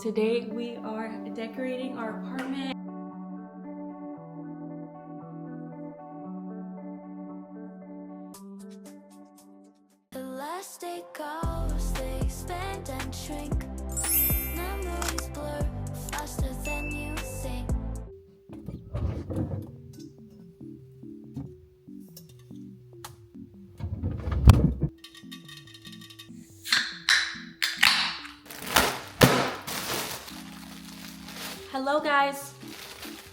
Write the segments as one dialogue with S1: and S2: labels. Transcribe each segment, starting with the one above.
S1: Today we are decorating our apartment.
S2: The last day goes, they expand and shrink. Memories blur faster than you think.
S3: Hello guys,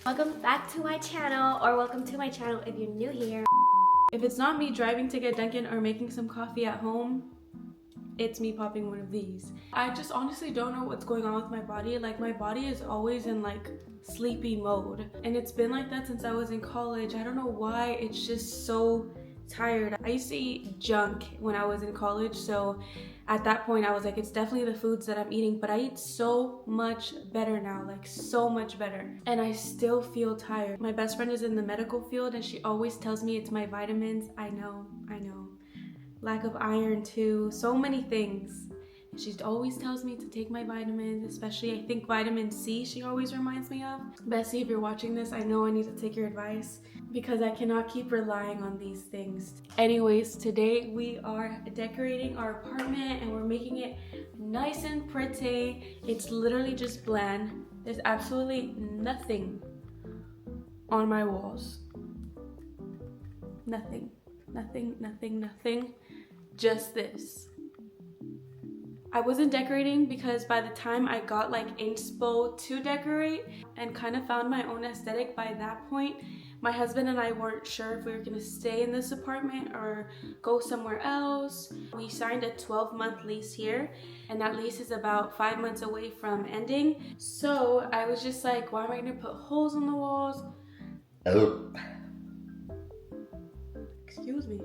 S3: welcome back to my channel, or welcome to my channel if you're new here.
S1: If it's not me driving to get Dunkin' or making some coffee at home, it's me popping one of these. I just honestly don't know what's going on with my body. Like, my body is always in like sleepy mode, and it's been like that since I was in college. I don't know why, it's just so tired. I used to eat junk when I was in college, so at that point I was like, it's definitely the foods that I'm eating, but I eat so much better now, like so much better, and I still feel tired. My best friend is in the medical field and she always tells me it's my vitamins. I know, lack of iron too, so many things. She always tells me to take my vitamins, especially I think vitamin C she always reminds me of. Bessie, if you're watching this, I know I need to take your advice because I cannot keep relying on these things. Anyways, today we are decorating our apartment and we're making it nice and pretty. It's literally just bland. There's absolutely nothing on my walls. Nothing. Just this. I wasn't decorating because by the time I got like inspo to decorate and kind of found my own aesthetic by that point, my husband and I weren't sure if we were gonna stay in this apartment or go somewhere else. We signed a 12-month lease here, and that lease is about 5 months away from ending. So I was just like, why am I gonna put holes in the walls? Excuse me.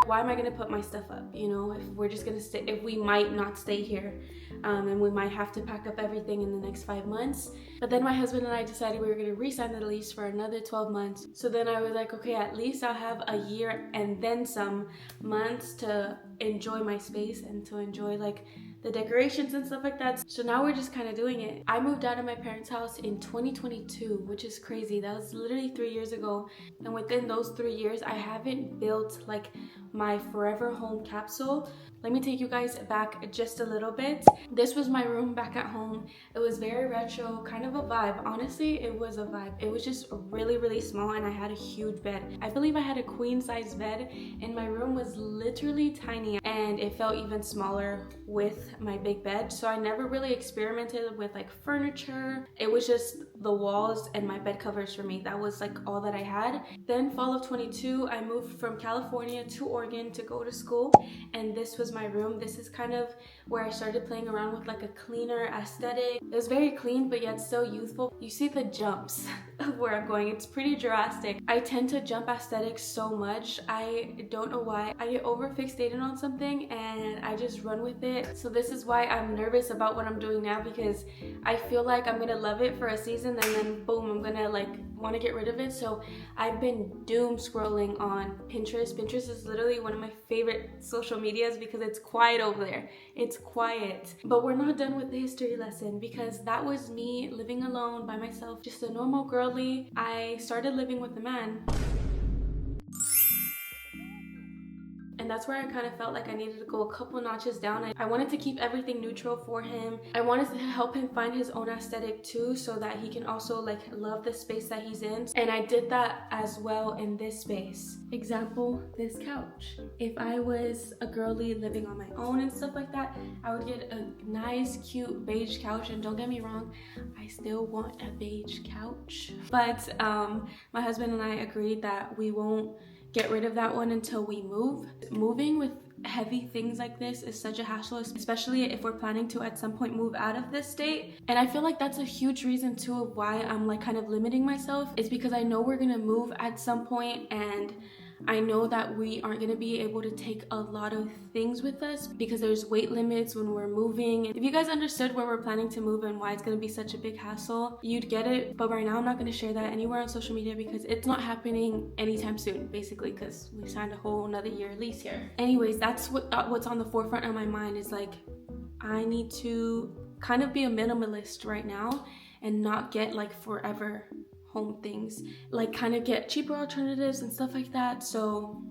S1: Why am I gonna put my stuff up, you know, if we're just gonna stay, if we might not stay here, and we might have to pack up everything in the next 5 months. But then my husband and I decided we were gonna re-sign the lease for another 12 months. So then I was like, okay, at least I'll have a year and then some months to enjoy my space and to enjoy like the decorations and stuff like that. So now we're just kind of doing it. I moved out of my parents' house in 2022, which is crazy. That was literally 3 years ago. And within those 3 years, I haven't built like my forever home capsule. Let me take you guys back just a little bit. This was my room back at home. It was very retro, kind of a vibe. Honestly, it was a vibe. It was just really small, and I had a huge bed. I believe I had a queen size bed, and my room was literally tiny, and it felt even smaller with my big bed. So I never really experimented with like furniture. It was just the walls and my bed covers for me. That was like all that I had. Then fall of 22, I moved from California to Oregon to go to school, and this was my room. This is kind of where I started playing around with like a cleaner aesthetic. It was very clean but yet still youthful. You see the jumps of where I'm going. It's pretty drastic. I tend to jump aesthetics so much. I don't know why. I get over fixated on something and I just run with it. So this is why I'm nervous about what I'm doing now, because I feel like I'm gonna love it for a season and then boom, I'm gonna like want to get rid of it. So I've been doom scrolling on Pinterest. Pinterest is literally one of my favorite social medias because it's quiet over there. It's quiet. But we're not done with the history lesson, because that was me living alone by myself, just a normal girly. I started living with a man, and that's where I kind of felt like I needed to go a couple notches down. I wanted to keep everything neutral for him. I wanted to help him find his own aesthetic too, so that he can also like love the space that he's in. And I did that as well in this space. Example, this couch. If I was a girly living on my own and stuff like that, I would get a nice cute beige couch. And don't get me wrong, I still want a beige couch. But my husband and I agreed that we won't get rid of that one until we move. Moving with heavy things like this is such a hassle, especially if we're planning to at some point move out of this state. And I feel like that's a huge reason too of why I'm like kind of limiting myself, is because I know we're gonna move at some point, and I know that we aren't going to be able to take a lot of things with us because there's weight limits when we're moving. If you guys understood where we're planning to move and why it's going to be such a big hassle, you'd get it. But right now I'm not going to share that anywhere on social media because it's not happening anytime soon, basically, because we signed a whole another year lease here. Anyways, that's what's on the forefront of my mind, is like, I need to kind of be a minimalist right now and not get like forever home things, like kind of get cheaper alternatives and stuff like that. So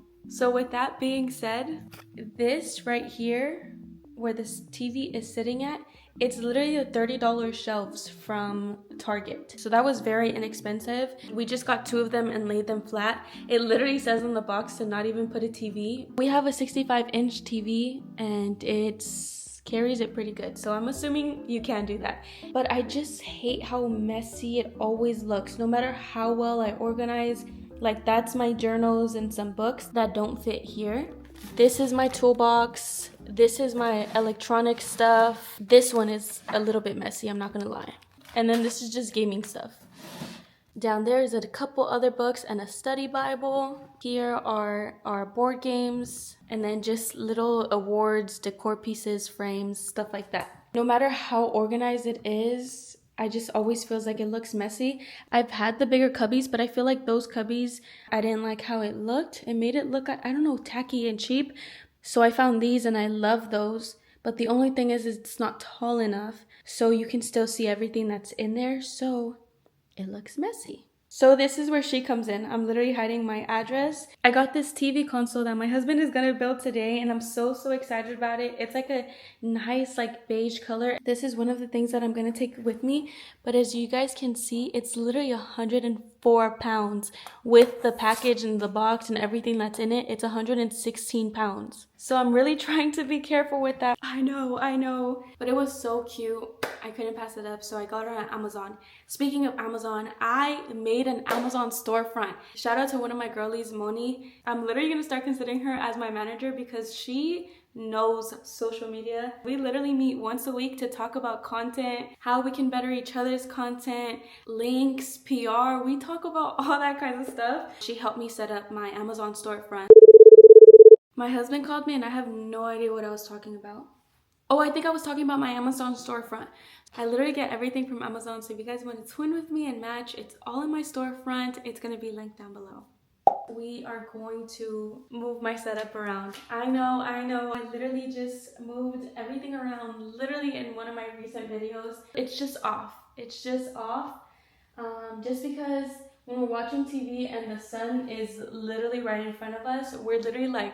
S1: with that being said, this right here where this TV is sitting at, it's literally the $30 shelves from Target. So that was very inexpensive. We just got 2 of them and laid them flat. It literally says on the box to not even put a TV. We have a 65-inch TV and it's carries it pretty good, so I'm assuming you can do that. But I just hate how messy it always looks, no matter how well I organize. Like, that's my journals and some books that don't fit here. This is my toolbox. This is my electronic stuff. This one is a little bit messy, I'm not gonna lie. And then this is just gaming stuff. Down there is a couple other books and a study Bible. Here are our board games, and then just little awards, decor pieces, frames, stuff like that. No matter how organized it is, I just always feels like it looks messy. I've had the bigger cubbies, but I feel like those cubbies, I didn't like how it looked. It made it look, I don't know, tacky and cheap. So I found these and I love those. But the only thing is it's not tall enough, so you can still see everything that's in there. So it looks messy. So this is where she comes in. I'm literally hiding my address. I got this TV console that my husband is gonna build today, and I'm so excited about it. It's like a nice like beige color. This is one of the things that I'm gonna take with me, but as you guys can see, it's literally 104 pounds with the package and the box and everything that's in it. It's 116 pounds. So I'm really trying to be careful with that. I know. But it was so cute. I couldn't pass it up, so I got it on Amazon. Speaking of Amazon, I made an Amazon storefront. Shout out to one of my girlies, Moni. I'm literally gonna start considering her as my manager because she knows social media. We literally meet once a week to talk about content, how we can better each other's content, links, PR. We talk about all that kind of stuff. She helped me set up my Amazon storefront. My husband called me and I have no idea what I was talking about. Oh, I think I was talking about my Amazon storefront. I literally get everything from Amazon, so if you guys want to twin with me and match, it's all in my storefront. It's going to be linked down below. We are going to move my setup around. I know. I literally just moved everything around literally in one of my recent videos. It's just off. Just because when we're watching TV and the sun is literally right in front of us, we're literally like,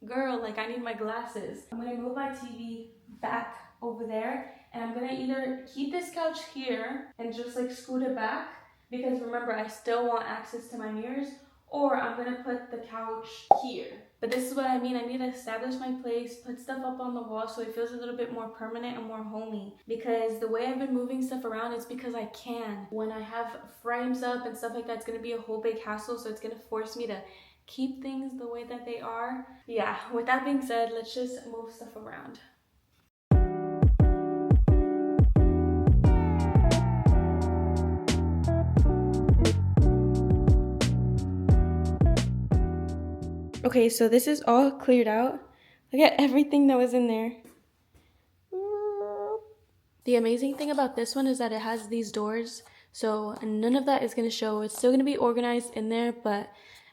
S1: girl, like I need my glasses. I'm gonna move my TV back over there, and I'm gonna either keep this couch here and just like scoot it back, because remember I still want access to my mirrors, or I'm gonna put the couch here. But this is what I mean. I need to establish my place, put stuff up on the wall so it feels a little bit more permanent and more homey, because the way I've been moving stuff around is because I can. When I have frames up and stuff like that, it's gonna be a whole big hassle, so it's gonna force me to keep things the way that they are. Yeah, with that being said, let's just move stuff around. Okay, so this is all cleared out. Look at everything that was in there. The amazing thing about this one is that it has these doors, so none of that is going to show. It's still going to be organized in there, but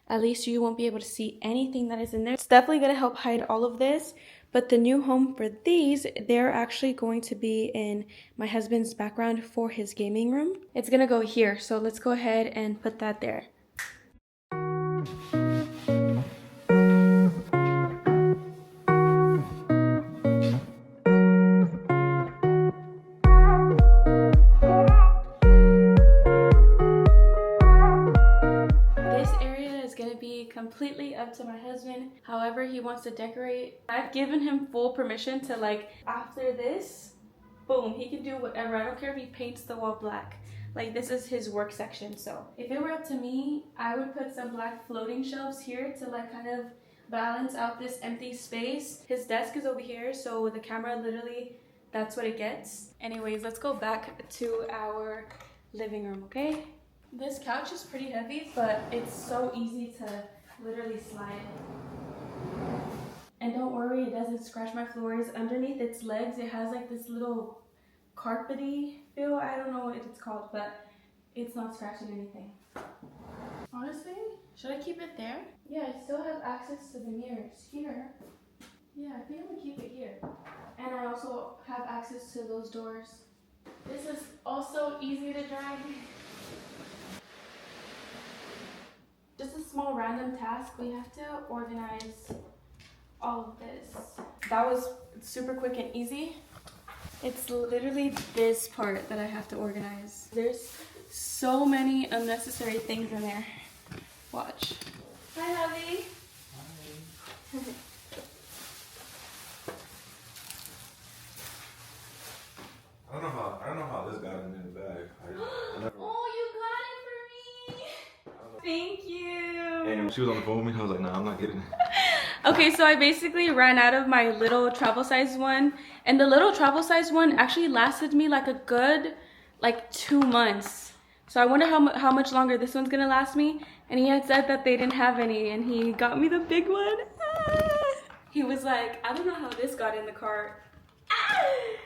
S1: at least you won't be able to see anything that is in there. It's definitely going to help hide all of this, but the new home for these, they're actually going to be in my husband's background for his gaming room. It's going to go here, so let's go ahead and put that there. Completely up to my husband, however he wants to decorate. I've given him full permission to, like, after this, boom, he can do whatever. I don't care if he paints the wall black. Like, this is his work section. So if it were up to me, I would put some black floating shelves here to like kind of balance out this empty space. His desk is over here, so the camera literally, that's what it gets. Anyways, let's go back to our living room, okay? This couch is pretty heavy, but it's so easy to literally slide. And don't worry, it doesn't scratch my floors. Underneath its legs, it has like this little carpety feel. I don't know what it's called, but it's not scratching anything. Honestly, should I keep it there? Yeah, I still have access to the mirrors here. Yeah, I think I'm gonna keep it here. And I also have access to those doors. This is also easy to drag. Just a small random task. We have to organize all of this. That was super quick and easy. It's literally this part that I have to organize. There's so many unnecessary things in there. Watch. Hi, hubby. Hi.
S4: I don't know how this got in the bag.
S1: Oh, you got it for me. Thank you.
S4: And she was on the phone with me. I was like, nah, I'm not getting it.
S1: Okay, so I basically ran out of my little travel size one, and the little travel size one actually lasted me like a good 2 months. So I wonder how much longer this one's gonna last me. And he had said that they didn't have any, and he got me the big one. He was like, I don't know how this got in the cart.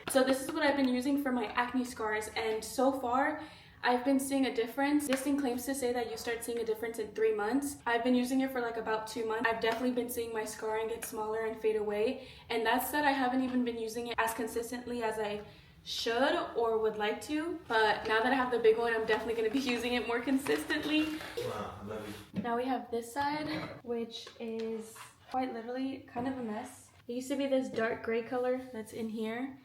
S1: So this is what I've been using for my acne scars, and so far I've been seeing a difference. This thing claims to say that you start seeing a difference in 3 months. I've been using it for like about 2 months. I've definitely been seeing my scarring get smaller and fade away, and that's that I haven't even been using it as consistently as I should or would like to, but now that I have the big one, I'm definitely going to be using it more consistently.
S4: Wow, I love you.
S1: Now we have this side, which is quite literally kind of a mess. It used to be this dark gray color that's in here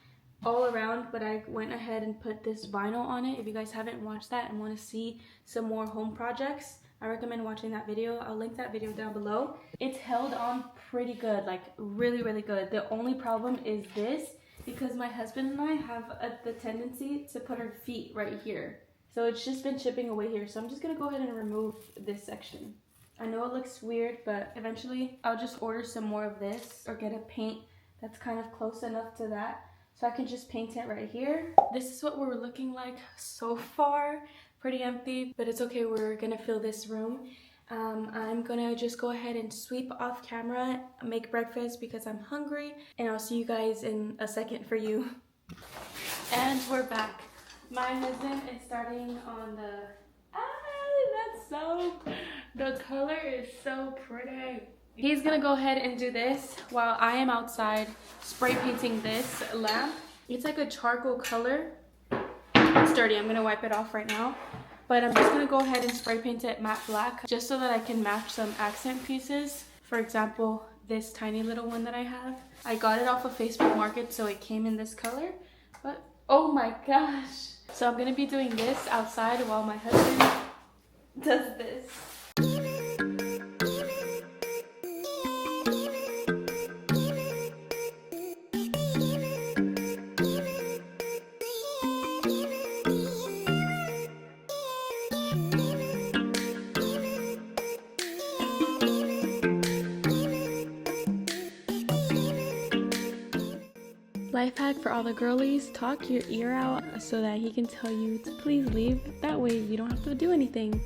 S1: all around, but I went ahead and put this vinyl on it. If you guys haven't watched that and want to see some more home projects, I recommend watching that video. I'll link that video down below. It's held on pretty good, like really, really good. The only problem is this, because my husband and I have the tendency to put our feet right here. So it's just been chipping away here. So I'm just gonna go ahead and remove this section. I know it looks weird, but eventually I'll just order some more of this or get a paint that's kind of close enough to that so I can just paint it right here. This is what we're looking like so far. Pretty empty, but it's okay. We're gonna fill this room. I'm gonna just go ahead and sweep off camera, make breakfast because I'm hungry, and I'll see you guys in a second for you. And we're back. My husband is starting on the, the color is so pretty. He's gonna go ahead and do this while I am outside spray painting this lamp. It's like a charcoal color. It's dirty, I'm gonna wipe it off right now. But I'm just gonna go ahead and spray paint it matte black just so that I can match some accent pieces. For example, this tiny little one that I have. I got it off of Facebook Market, so it came in this color. But oh my gosh. So I'm gonna be doing this outside while my husband does this. Life hack for all the girlies, talk your ear out so that he can tell you to please leave. That way you don't have to do anything.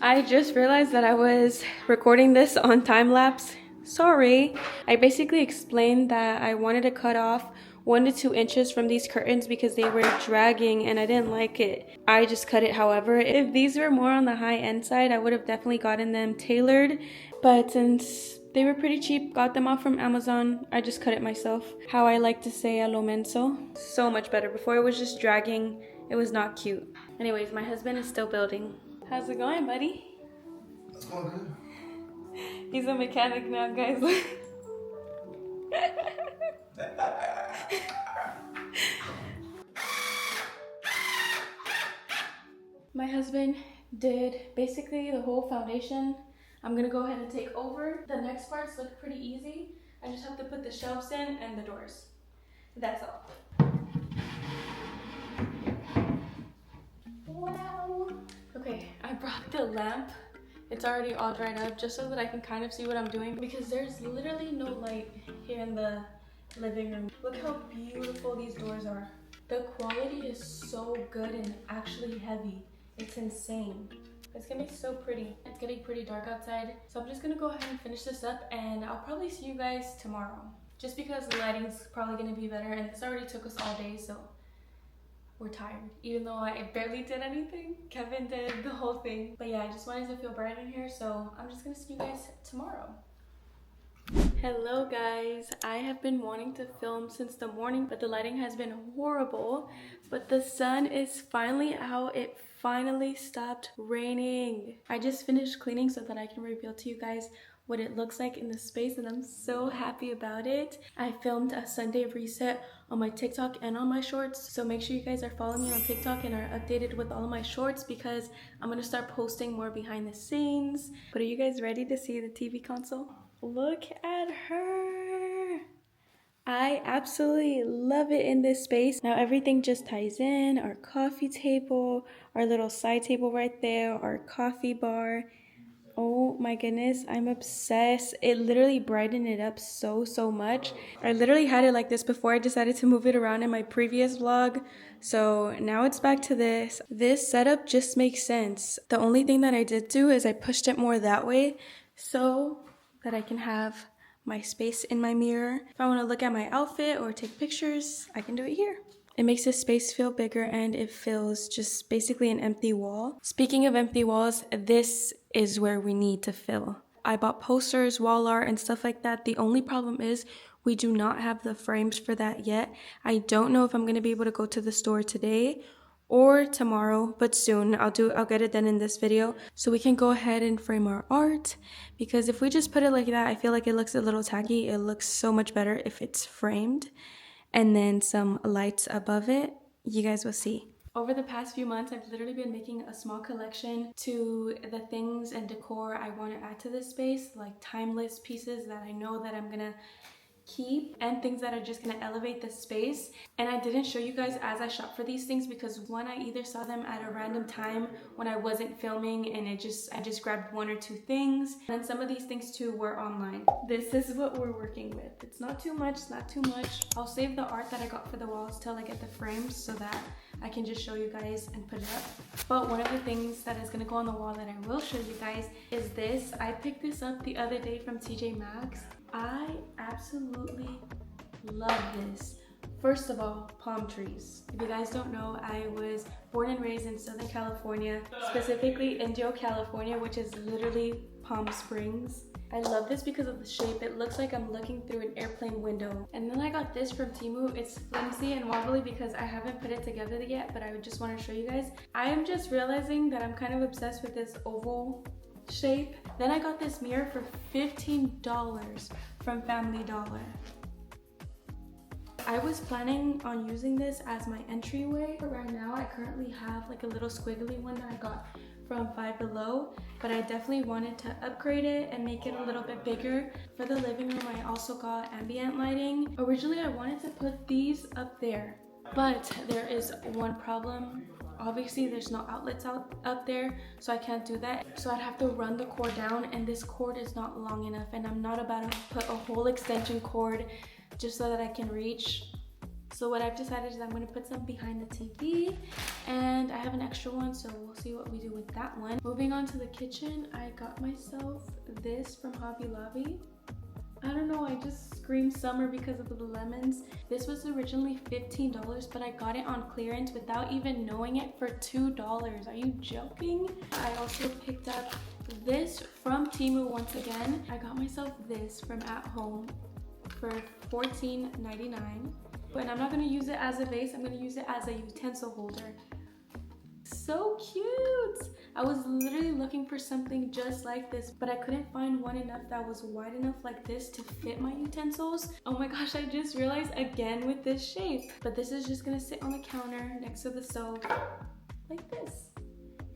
S1: I just realized that I was recording this on time lapse. Sorry. I basically explained that I wanted to cut off 1 to 2 inches from these curtains because they were dragging and I didn't like it. I just cut it. However, if these were more on the high end side, I would have definitely gotten them tailored. But since they were pretty cheap, got them off from Amazon, I just cut it myself. How I like to say, a lo menso. So much better. Before it was just dragging. It was not cute. Anyways, my husband is still building. How's it going, buddy?
S4: It's going good.
S1: He's a mechanic now, guys. My husband did basically the whole foundation. I'm gonna go ahead and take over. The next parts look pretty easy. I just have to put the shelves in and the doors. That's all. Wow. Okay, I brought the lamp. It's already all dried up just so that I can kind of see what I'm doing because there's literally no light here in the living room. Look how beautiful these doors are. The quality is so good and actually heavy. It's insane. It's gonna be so pretty. It's getting pretty dark outside, so I'm just gonna go ahead and finish this up and I'll probably see you guys tomorrow. Just because the lighting's probably gonna be better and this already took us all day, so we're tired. Even though I barely did anything, Kevin did the whole thing. But yeah, I just wanted to feel bright in here, so I'm just gonna see you guys tomorrow. Hello guys, I have been wanting to film since the morning, but the lighting has been horrible. But the sun is finally out. It finally stopped raining. I just finished cleaning so that I can reveal to you guys what it looks like in the space, and I'm so happy about it. I filmed a Sunday reset on my TikTok and on my shorts, so make sure you guys are following me on TikTok and are updated with all of my shorts because I'm gonna start posting more behind the scenes. But are you guys ready to see the TV console? Look at her. I absolutely love it in this space. Now everything just ties in. Our coffee table, our little side table right there, our coffee bar. Oh my goodness, I'm obsessed. It literally brightened it up so much. I literally had it like this before. I decided to move it around in my previous vlog. So now it's back to this. This setup just makes sense. The only thing that I did do is I pushed it more that way so that I can have my space in my mirror. If I want to look at my outfit or take pictures, I can do it here. It makes the space feel bigger and it feels just basically an empty wall. Speaking of empty walls, this is where we need to fill. I bought posters, wall art, and stuff like that. The only problem is we do not have the frames for that yet. I don't know if I'm going to be able to go to the store today or tomorrow, but soon. I'll get it done in this video so we can go ahead and frame our art, because if we just put it like that, I feel like it looks a little tacky. It looks so much better if it's framed and then some lights above it. You guys will see. Over the past few months, I've literally been making a small collection to the things and decor I want to add to this space, like timeless pieces that I know that I'm gonna keep and things that are just gonna elevate the space. And I didn't show you guys as I shop for these things because one, I either saw them at a random time when I wasn't filming and I just grabbed one or two things, and some of these things too were online. This is what we're working with. It's not too much, not too much. I'll save the art that I got for the walls till I get the frames so that I can just show you guys and put it up. But one of the things that is gonna go on the wall that I will show you guys is this. I picked this up the other day from TJ Maxx. I absolutely love this. First of all, palm trees. If you guys don't know, I was born and raised in Southern California, specifically Indio, California, which is literally Palm Springs. I love this because of the shape. It looks like I'm looking through an airplane window. And then I got this from Temu. It's flimsy and wobbly because I haven't put it together yet, but I would just want to show you guys. I am just realizing that I'm kind of obsessed with this oval shape. Then I got this mirror for $15 from Family Dollar. I was planning on using this as my entryway, but right now I currently have like a little squiggly one that I got from Five Below, but I definitely wanted to upgrade it and make it a little bit bigger. For the living room, I also got ambient lighting. Originally, I wanted to put these up there, but there is one problem. Obviously, there's no outlets up there, so I can't do that. So I'd have to run the cord down, and this cord is not long enough, and I'm not about to put a whole extension cord just so that I can reach. So what I've decided is I'm going to put some behind the TV, and I have an extra one, so we'll see what we do with that one. Moving on to the kitchen, I got myself this from Hobby Lobby. I don't know, I just screamed summer because of the lemons. This was originally $15, but I got it on clearance without even knowing it for $2. Are you joking? I also picked up this from Temu once again. I got myself this from At Home for $14.99. But I'm not gonna use it as a vase, I'm gonna use it as a utensil holder. So cute! I was literally looking for something just like this, but I couldn't find one enough that was wide enough like this to fit my utensils. Oh my gosh, I just realized again with this shape. But this is just gonna sit on the counter next to the stove like this.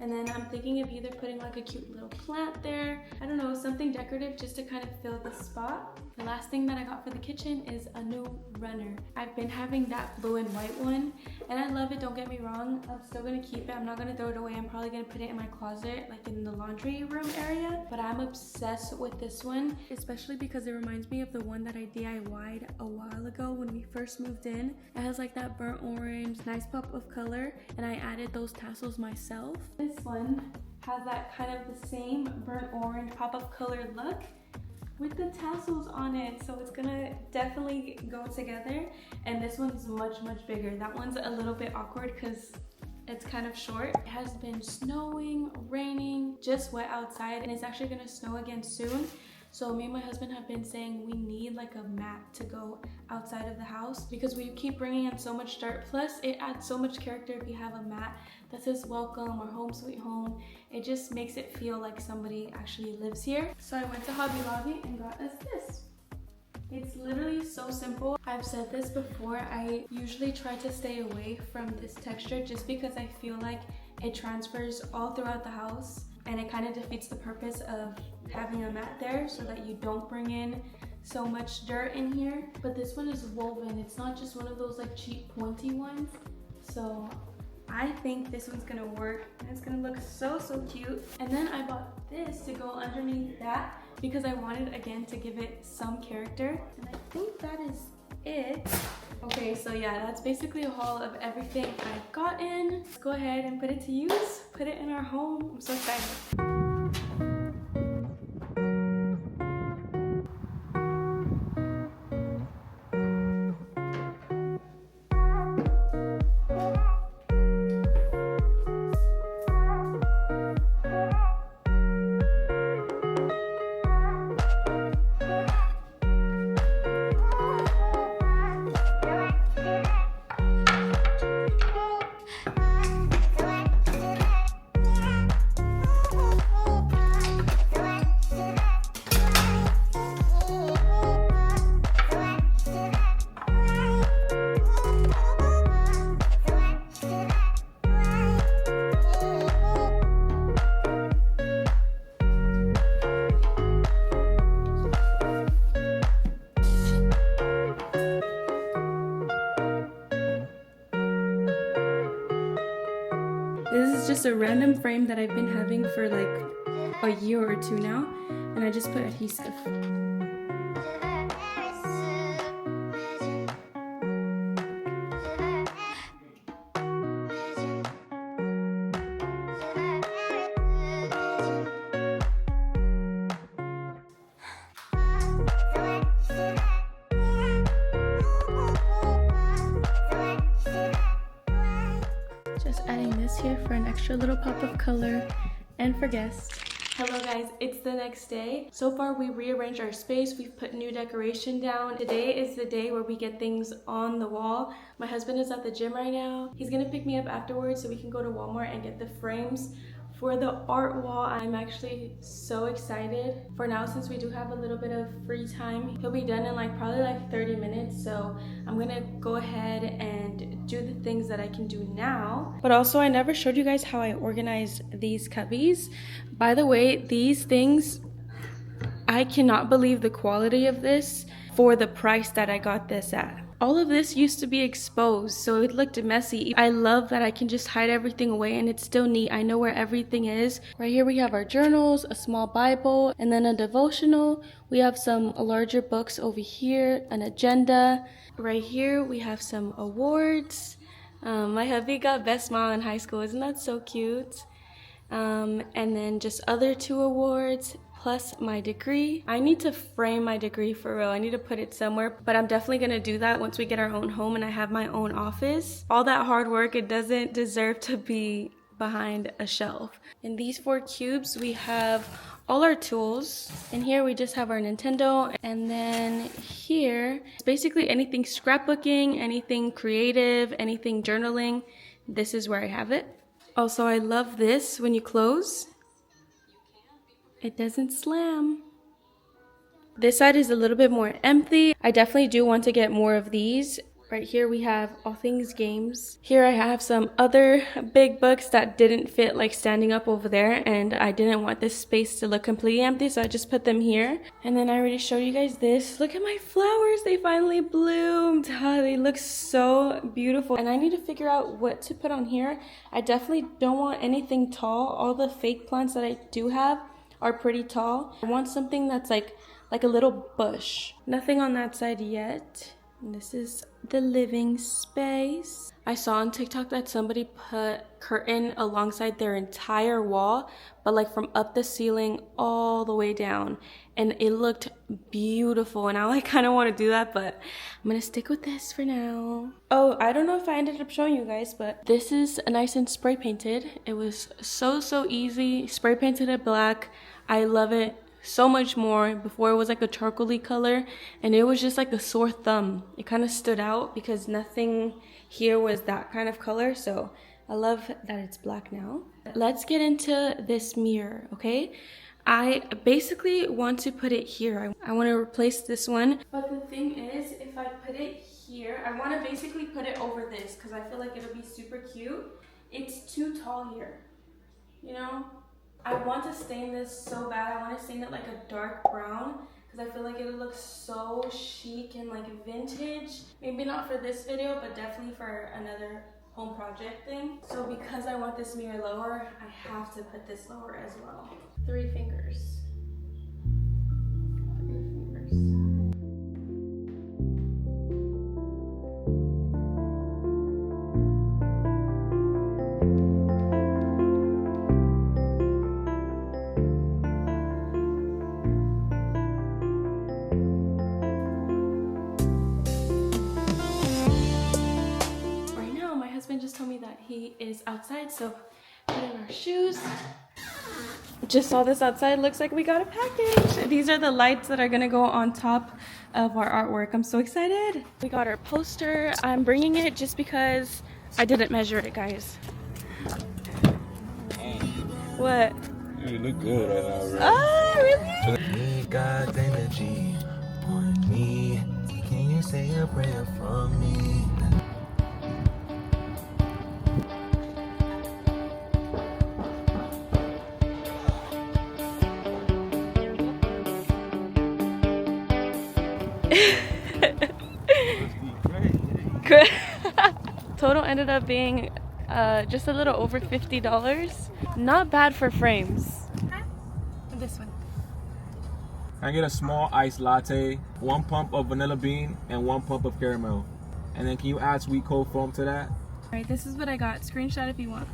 S1: And then I'm thinking of either putting like a cute little plant there. I don't know, something decorative just to kind of fill the spot. The last thing that I got for the kitchen is a new runner. I've been having that blue and white one, and I love it, don't get me wrong. I'm still gonna keep it. I'm not gonna throw it away. I'm probably gonna put it in my closet, like in the laundry room area. But I'm obsessed with this one, especially because it reminds me of the one that I DIY'd a while ago when we first moved in. It has like that burnt orange, nice pop of color, and I added those tassels myself. This one has that kind of the same burnt orange pop of color look, with the tassels on it, so it's gonna definitely go together. And this one's much bigger. That one's a little bit awkward because it's kind of short. It has been snowing, raining, just wet outside, and it's actually gonna snow again soon. So me and my husband have been saying we need like a mat to go outside of the house because we keep bringing in so much dirt. Plus it adds so much character if you have a mat that says welcome or home sweet home. It just makes it feel like somebody actually lives here. So I went to Hobby Lobby and got us this. It's literally so simple. I've said this before, I usually try to stay away from this texture just because I feel like it transfers all throughout the house and it kind of defeats the purpose of having a mat there so that you don't bring in so much dirt in here. But this one is woven. It's not just one of those like cheap pointy ones. So I think this one's gonna work and it's gonna look so cute. And then I bought this to go underneath that because I wanted again to give it some character. And I think that is it. Okay, so yeah, that's basically a haul of everything I've gotten. Let's go ahead and put it to use, put it in our home. I'm so excited. This is just a random frame that I've been having for like a year or two now, and I just put adhesive. Adding this here for an extra little pop of color and for guests. Hello guys, it's the next day. So far we rearranged our space, we've put new decoration down. Today is the day where we get things on the wall. My husband is at the gym right now. He's gonna pick me up afterwards so we can go to Walmart and get the frames for the art wall. I'm actually so excited. For now, since we do have a little bit of free time, he'll be done in like probably like 30 minutes. So I'm gonna go ahead and do the things that I can do now. But also I never showed you guys how I organized these cubbies. By the way, these things, I cannot believe the quality of this for the price that I got this at. All of this used to be exposed, so it looked messy. I love that I can just hide everything away and it's still neat. I know where everything is. Right here we have our journals, a small Bible, and then a devotional. We have some larger books over here, an agenda. Right here we have some awards. My hubby got Best Smile in high school. Isn't that so cute? And then just other 2 awards. Plus my degree. I need to frame my degree for real. I need to put it somewhere, but I'm definitely gonna do that once we get our own home and I have my own office. All that hard work, it doesn't deserve to be behind a shelf. In these 4 cubes, we have all our tools. In here, we just have our Nintendo. And then here, it's basically anything scrapbooking, anything creative, anything journaling. This is where I have it. Also, I love this when you close. It doesn't slam. This side is a little bit more empty. I definitely do want to get more of these. Right here we have all things games. Here I have some other big books that didn't fit like standing up over there, and I didn't want this space to look completely empty, so I just put them here. And then I already showed you guys this. Look at my flowers, they finally bloomed. They look so beautiful. And I need to figure out what to put on here. I definitely don't want anything tall. All the fake plants that I do have are pretty tall. I want something that's like a little bush. Nothing on that side yet. And this is the living space. I saw on TikTok that somebody put curtain alongside their entire wall, but like from up the ceiling all the way down. And it looked beautiful. And now I kind of want to do that, but I'm going to stick with this for now. Oh, I don't know if I ended up showing you guys, but this is nice and spray painted. It was so easy. Spray painted it black. I love it so much more. Before it was like a charcoaly color and it was just like a sore thumb. It kind of stood out because nothing here was that kind of color, so I love that it's black now. Let's get into this mirror, okay? I basically want to put it here. I want to replace this one, but the thing is, if I put it here, I want to basically put it over this because I feel like it'll be super cute. It's too tall here, you know? I want to stain this so bad. I want to stain it like a dark brown because I feel like it would look so chic and like vintage. Maybe not for this video, but definitely for another home project thing. So because I want this mirror lower, I have to put this lower as well. 3 fingers. 3 fingers. Just told me that he is outside, so put in our shoes. Just saw this outside. Looks like we got a package. These are the lights that are gonna go on top of our artwork. I'm so excited. We got our poster. I'm bringing it just because I didn't measure it, guys. What?
S4: You look good right now, bro.
S1: Oh, really?
S5: Me God's energy on me. Can you say a prayer for me?
S1: Total ended up being just a little over $50. Not bad for frames. This one.
S5: Can I get a small iced latte, 1 pump of vanilla bean, and 1 pump of caramel? And then can you add sweet cold foam to that?
S1: Alright, this is what I got. Screenshot if you want.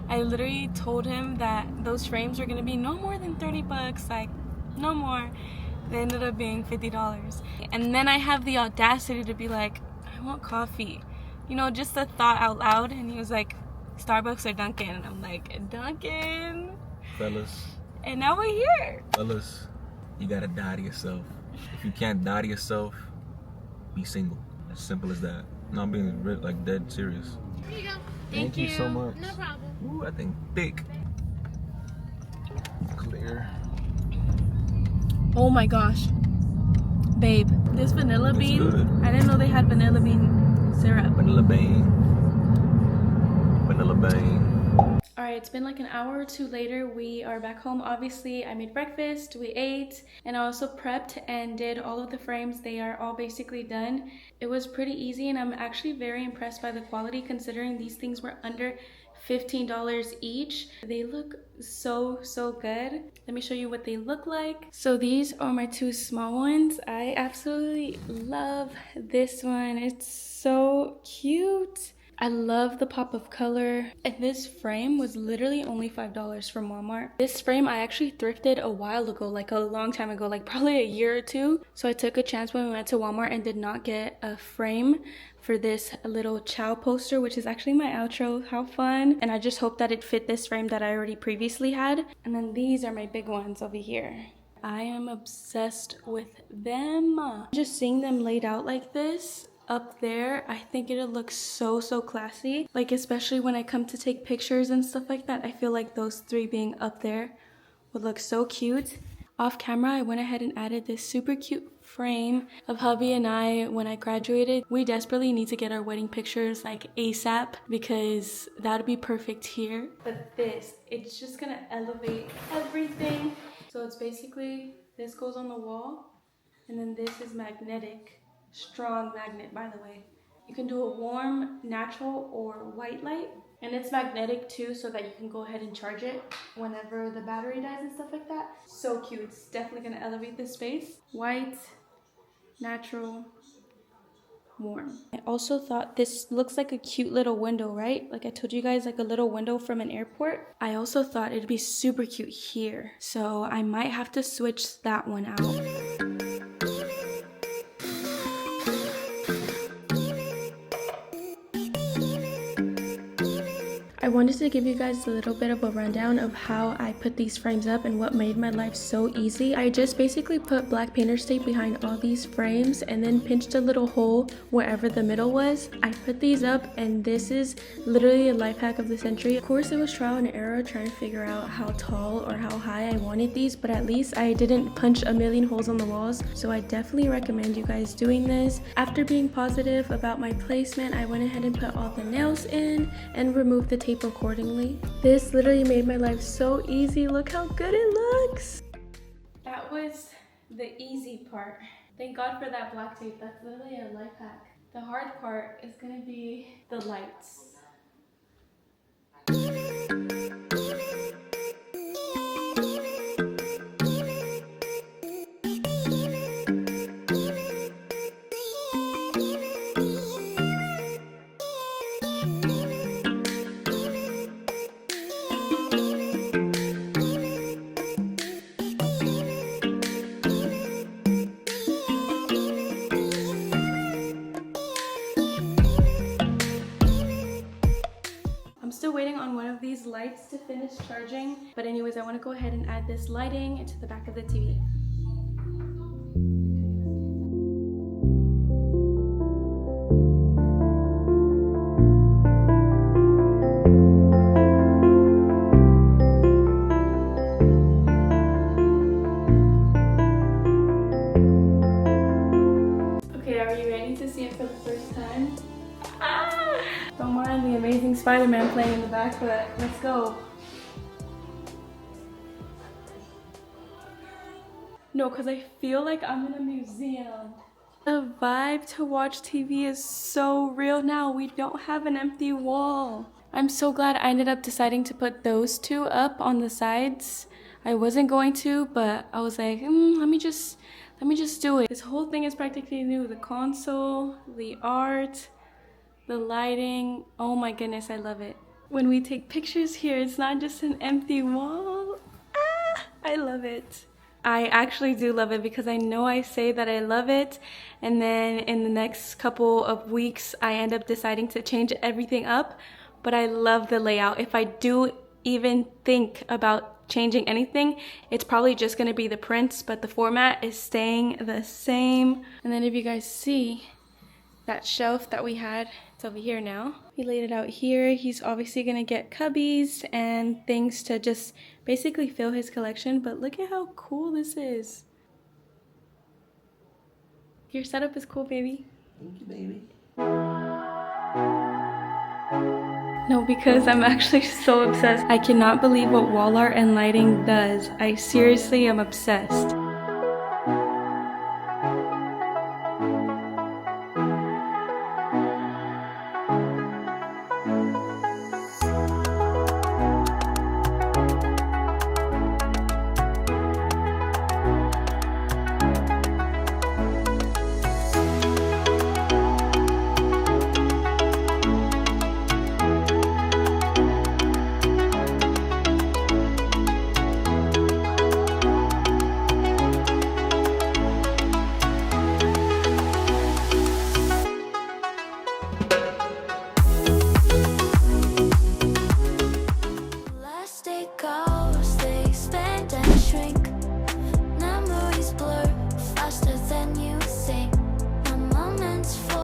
S1: I literally told him that those frames were gonna be no more than 30 bucks, like no more. They ended up being $50. And then I have the audacity to be like, I want coffee. You know, just a thought out loud. And he was like, Starbucks or Dunkin'? And I'm like, Dunkin'.
S5: Fellas.
S1: And now we're here.
S5: Fellas, you gotta die to yourself. If you can't die to yourself, be single. As simple as that. No, I'm being like dead serious.
S3: Here you go.
S5: Thank you so much.
S3: No problem.
S5: Ooh, I think thick. Clear.
S1: Oh my gosh. Babe, this vanilla bean,
S5: good.
S1: I didn't know they had vanilla bean syrup.
S5: Vanilla bean. Vanilla bean.
S1: Alright, it's been like an hour or two later. We are back home. Obviously, I made breakfast, we ate, and I also prepped and did all of the frames. They are all basically done. It was pretty easy, and I'm actually very impressed by the quality considering these things were under $15 each. They look so good. Let me show you what they look like. So these are my 2 small ones. I absolutely love this one. It's so cute. I love the pop of color. And this frame was literally only $5 from Walmart. This frame I actually thrifted a while ago, like a long time ago, like probably a year or 2. So I took a chance when we went to Walmart and did not get a frame for this little chow poster, which is actually my outro. How fun. And I just hope that it fit this frame that I already previously had. And then these are my big ones over here. I am obsessed with them. Just seeing them laid out like this up there, I think it'll look so classy. Like especially when I come to take pictures and stuff like that, I feel like those 3 being up there would look so cute. Off camera, I went ahead and added this super cute frame of hubby and I when I graduated. We desperately need to get our wedding pictures like ASAP because that'd be perfect here. But this, it's just gonna elevate everything. So it's basically, this goes on the wall and then this is magnetic. Strong magnet, by the way. You can do a warm, natural, or white light. And it's magnetic too, so that you can go ahead and charge it whenever the battery dies and stuff like that. So cute. It's definitely gonna elevate this space. White, natural, warm. I also thought this looks like a cute little window, right? Like I told you guys, like a little window from an airport. I also thought it'd be super cute here. So I might have to switch that one out. I wanted to give you guys a little bit of a rundown of how I put these frames up and what made my life so easy. I just basically put black painter's tape behind all these frames and then pinched a little hole wherever the middle was. I put these up and this is literally a life hack of the century. Of course, it was trial and error trying to figure out how tall or how high I wanted these, but at least I didn't punch a million holes on the walls. So I definitely recommend you guys doing this. After being positive about my placement, I went ahead and put all the nails in and removed the tape accordingly. This literally made my life so easy. Look how good it looks. That was the easy part. Thank God for that black tape. That's literally a life hack. The hard part is gonna be the lights. Still waiting on one of these lights to finish charging, but anyways, I want to go ahead and add this lighting into the back of the TV. Okay, are you ready to see it for the first time? Don't mind the amazing Spider-Man playing in the back, but let's go. No, because I feel like I'm in a museum. The vibe to watch TV is so real now. We don't have an empty wall. I'm so glad I ended up deciding to put those two up on the sides. I wasn't going to, but I was like, let me just do it. This whole thing is practically new. The console, the art, the lighting, oh my goodness, I love it. When we take pictures here, it's not just an empty wall. I love it. I actually do love it because I know I say that I love it, and then in the next couple of weeks, I end up deciding to change everything up, but I love the layout. If I do even think about changing anything, it's probably just gonna be the prints, but the format is staying the same. And then if you guys see, that shelf that we had, it's over here now. He laid it out here. He's obviously gonna get cubbies and things to just basically fill his collection, but look at how cool this is. Your setup is cool, baby.
S6: Thank you, baby.
S1: No, because I'm actually so obsessed. I cannot believe what wall art and lighting does. I seriously am obsessed.